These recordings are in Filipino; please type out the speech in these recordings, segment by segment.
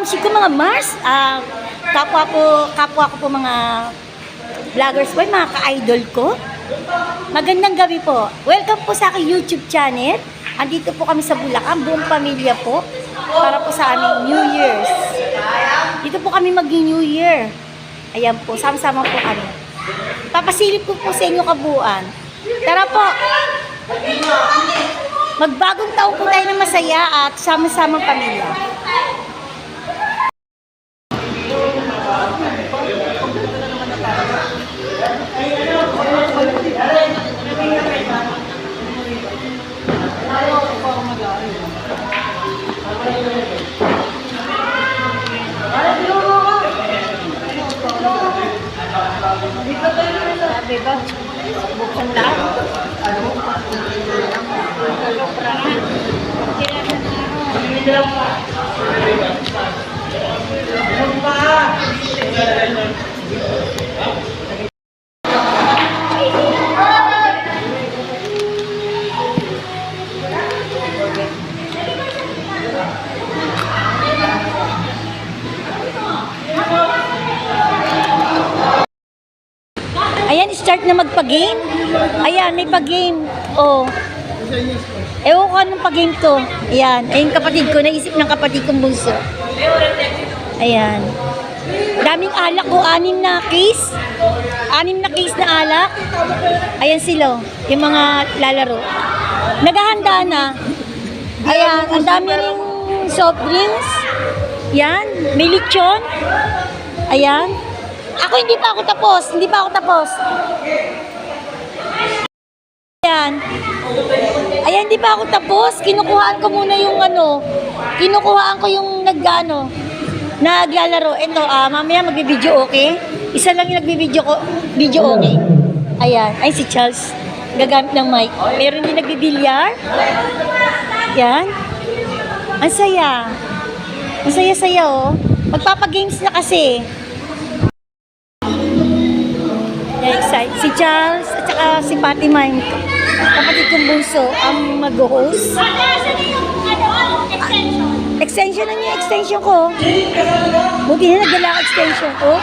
kapatid ko mga Mars, kapwa ko po mga vloggers po, mga ka-idol ko. Magandang gabi po. Welcome po sa aking YouTube channel. Andito po kami sa Bulacan, buong pamilya po, para po sa aming New Year's. Dito po kami mag-New Year. Ayan po, sama-sama po kami. Papasilip ko po sa inyo kabuuan. Tara po! Magbagong taon po tayo ng masaya at sama-samang pamilya. Diba? Buksan lahat. Ayan, start na magpa-game. Ayan, may pa-game. Oh. Ewan ko anong pa-game to. Ayan, ayun kapatid ko. Naisip ng kapatid kong bunso. Ayan. Daming alak ko. 6 na case. 6 na case na alak. Ayan sila. Yung mga lalaro. Naghahanda na. Ayan, ang dami ring soft drinks. Ayan, may lechon. Ayan. Ako hindi pa ako tapos. Hindi pa ako tapos. Ayan. Ayan, hindi pa ako tapos. Kinukuhaan ko muna yung ano. Kinukuhaan ko yung naglalaro. Ito, mamaya magbibideo, okay? Isa lang yung nagbibideo ko. Video, okay? Ayan. Ay, si Charles. Gagamit ng mic. Meron din nagbibilyar. Ayan. Ang saya. Ang saya-saya, oh. Magpapagames na kasi. Excited. Si Charles at saka si Fatima, kapatid kong bunso, ang mag-host. Extension na niya, extension ko. Buti na nagdala ang extension ko.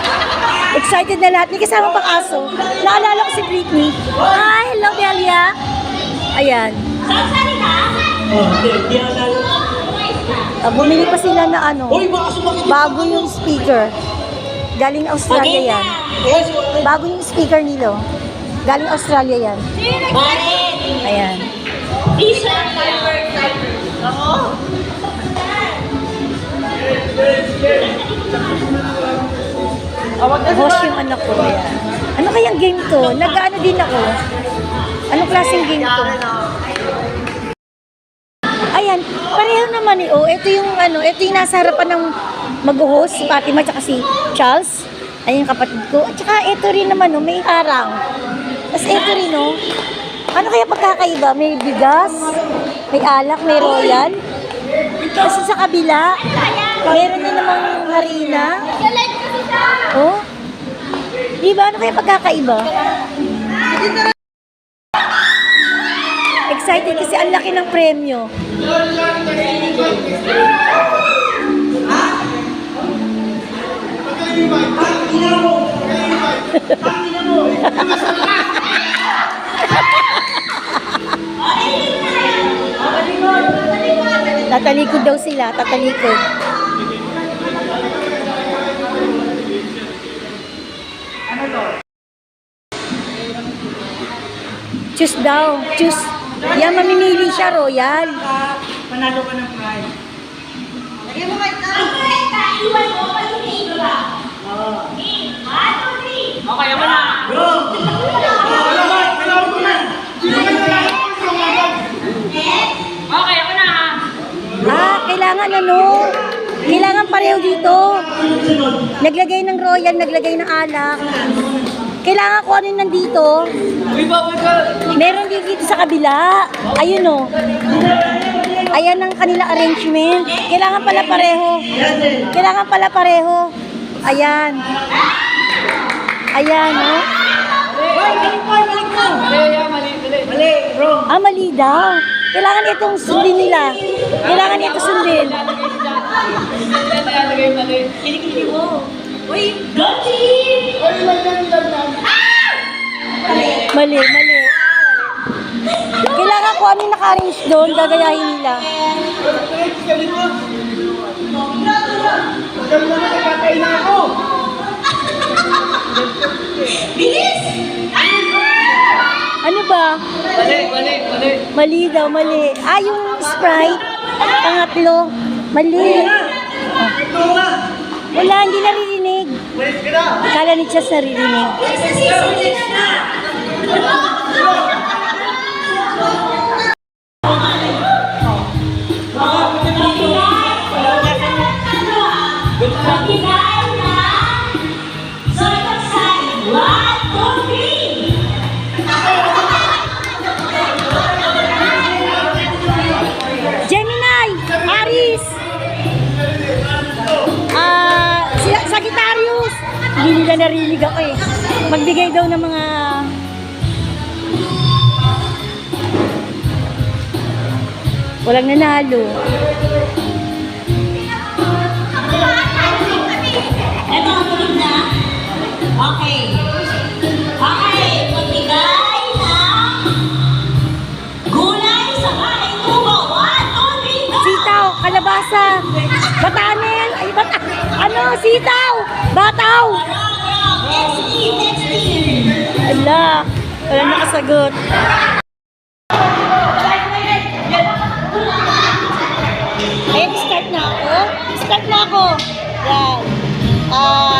Excited na lahat. May kasama pang aso. Naalala ko si Britney. Hi, hello Delia. Ayan. Bumili pa sila na ano, bago yung speaker. Galing Australia yan. Bago yung speaker nilo. Galing Australia yan. Ayan. Host yung anak ko. Ayan. Ano kayang game to? Nag-ano din ako. Anong klaseng game to? Ayan. Pareho naman eh. Oh, ito yung ano, ito yung nasa harapan ng mag-host, si Fatima at si Charles. Ayun yung kapatid ko. At saka ito rin naman, no, may harang. Tapos ito rin, no. Ano kaya pagkakaiba? May bigas, may alak, may royal. Tapos sa kabila, meron din namang harina. Oh. Diba? Ano kaya pagkakaiba? Excited kasi ang laki ng premyo. Tatalikod daw sila, tatalikod. Choose daw, choose. Yan, mamimili siya, royal. Panalo ka ng prize. Lagyan mo kayo Iwan mo, pag-ibig ba? Oo. Okay, ako na. Bro! Okay, ako na ha. Kailangan ano? Kailangan pareho dito. Naglagay ng royal, naglagay ng alak. Kailangan ko ano nandito. Meron din dito sa kabila. Ayun o. Ayan ang kanila arrangement. Kailangan pala pareho. Kailangan pala pareho. Ayan. Ayan, no? Mali, bro. Mali daw. Kailangan itong sundin nila. Kailangan ito sundin. Kinikili mo. Uy, Go team! mali. Kailangan ko ano yung naka-arrange doon, gagayahin nila. Bilis! Ano ba? Mali daw, mali. Ah, yung Sprite, pangatlo. Mali. Wala, hindi naririnig. Akala ni Chas naririnig. Gemini! Aris! Sagittarius! Hindi nila narinig ako eh. Magbigay daw ng mga... Walang nanalo. Ito ang tulog na. Okay. Magbigay ng gulay sa bahay tubo. 1, 2, 3, go! Sitaw, kalabasa, batanen, ay ano, sitaw, bataw. Next team. Ala, wala nakasagot. Ayun, start na ako. Yan.